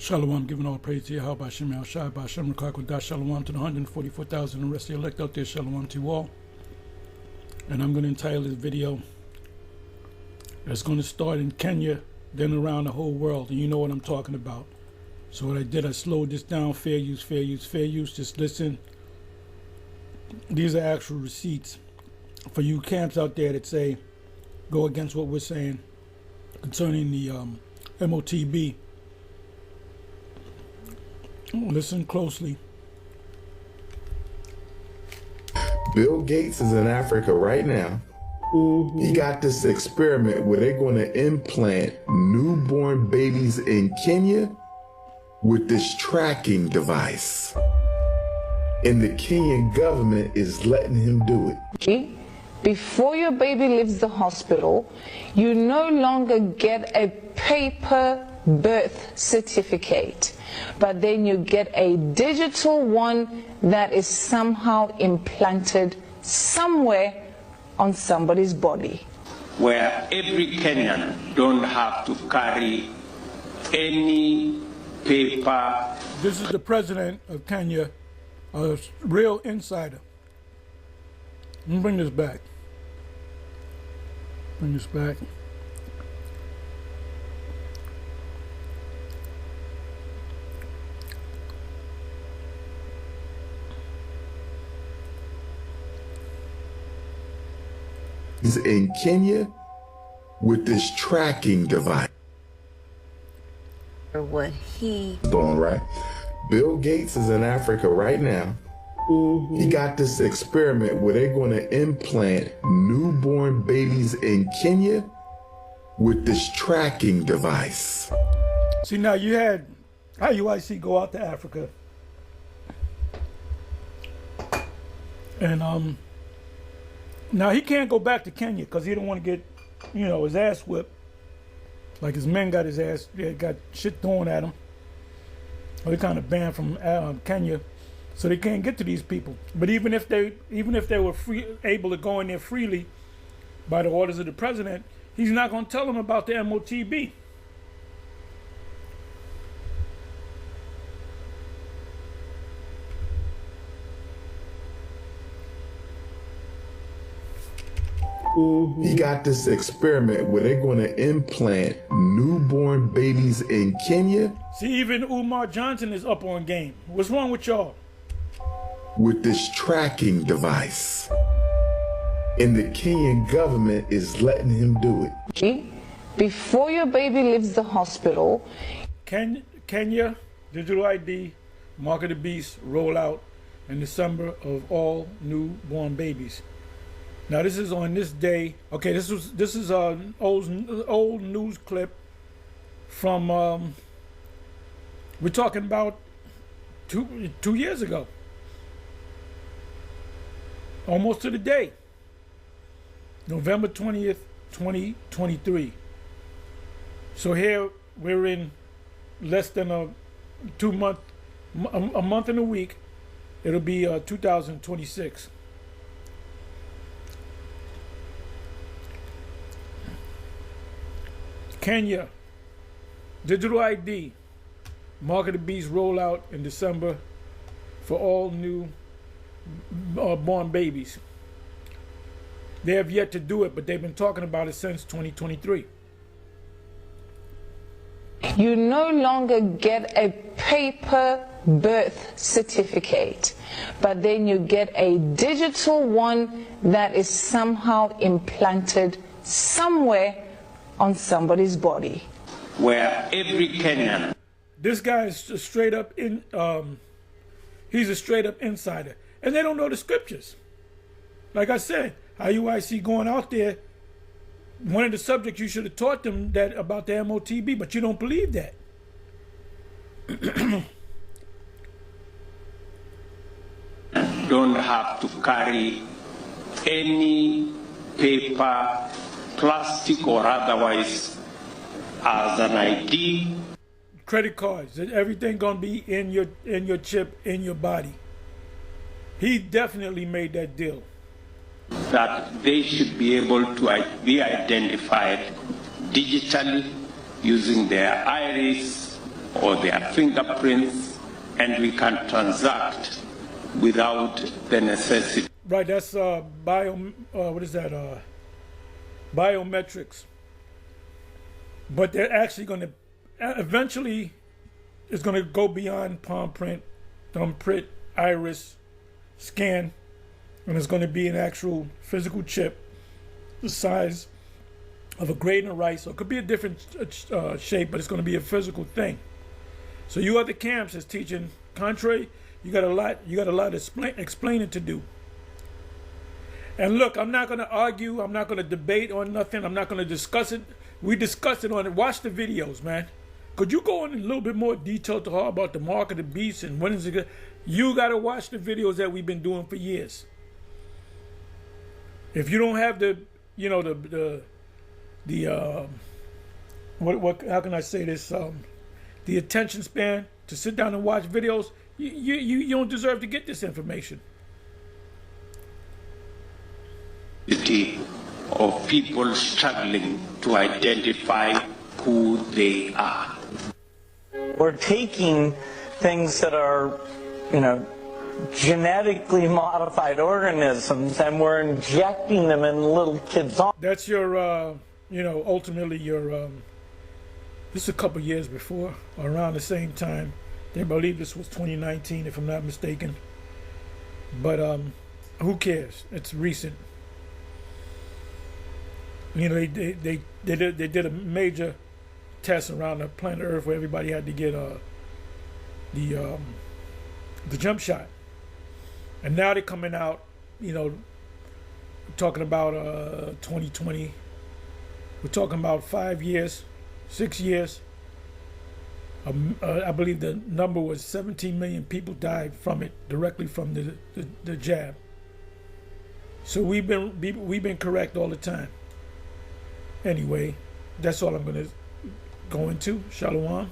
Shalom, giving all praise to YAHAWASHI, BAHASHAM, QADASH, Shalom to the 144,000 and the rest of the elect out there, Shalom to you all. And I'm going to entitle this video, it's going to start in Kenya, then around the whole world, and you know what I'm talking about. So what I did, I slowed this down, fair use, fair use, fair use, just listen. These are actual receipts for you camps out there that say, go against what we're saying concerning the MOTB. Listen closely. Bill Gates is in Africa right now. He got this experiment where they're going to implant newborn babies in Kenya with this tracking device. And the Kenyan government is letting him do it. Before your baby leaves the hospital, you no longer get a paper birth certificate, but then you get a digital one that is somehow implanted somewhere on somebody's body. Where every Kenyan don't have to carry any paper. This is the president of Kenya, a real insider. Let me bring this back. Bring this back. He's in Kenya with this tracking device. Or what he doing, right? Bill Gates is in Africa right now. He got this experiment where they're going to implant newborn babies in Kenya with this tracking device. See, now you had REUPLOAD go out to Africa, and now he can't go back to Kenya because he don't want to get, his ass whipped. Like his men got his ass, got shit thrown at him. Or they kind of banned from Kenya, so they can't get to these people. But even if they were able to go in there freely by the orders of the president, he's not going to tell them about the MOTB. He got this experiment where they're going to implant newborn babies in Kenya. See, even Umar Johnson is up on game. What's wrong with y'all? With this tracking device. And the Kenyan government is letting him do it. Before your baby leaves the hospital. Kenya, digital ID, Mark of the Beast, roll out in December of all newborn babies. Now this is on this day. Okay, this is an old news clip from we're talking about two years ago, almost to the day, November 20th, 2023. So here we're in less than a month and a week. It'll be 2026. Kenya, digital ID, Mark of the Beast rollout in December for all new born babies. They have yet to do it, but they've been talking about it since 2023. You no longer get a paper birth certificate, but then you get a digital one that is somehow implanted somewhere on somebody's body. Where every Kenyan. This guy is a straight up he's a straight up insider. And they don't know the scriptures. Like I said, REUPLOAD going out there, one of the subjects you should have taught them that about the MOTB, but you don't believe that. Don't have to carry any paper, plastic or otherwise, as an ID. Credit cards, everything gonna be in your chip, in your body. He definitely made that deal. That they should be able to be identified digitally using their iris or their fingerprints, and we can transact without the necessity. Right, that's what is that? Biometrics. But they're actually going to, eventually, it's going to go beyond palm print, thumb print, iris, scan, and it's going to be an actual physical chip the size of a grain of rice. So it could be a different shape, but it's going to be a physical thing. So you other camps is teaching contrary. You got a lot of explaining to do. And look, I'm not going to argue. I'm not going to debate on nothing. I'm not going to discuss it. We discussed it on it. Watch the videos, man. Could you go in a little bit more detail to her about the mark of the beast and when is it good? You got to watch the videos that we've been doing for years. If you don't have the, you know, how can I say this? The attention span to sit down and watch videos, you don't deserve to get this information. Of people struggling to identify who they are. We're taking things that are, you know, genetically modified organisms and we're injecting them in little kids' arms. That's your, you know, ultimately your, this is a couple years before, around the same time. They believe this was 2019, if I'm not mistaken. But who cares? It's recent. You know, they did a major test around the planet Earth where everybody had to get the jump shot, and now they're coming out, you know, talking about 2020. We're talking about 5 years, 6 years. I believe the number was 17 million people died from it, directly from the jab. So we've been correct all the time. Anyway, that's all I'm going to go into. Shalom.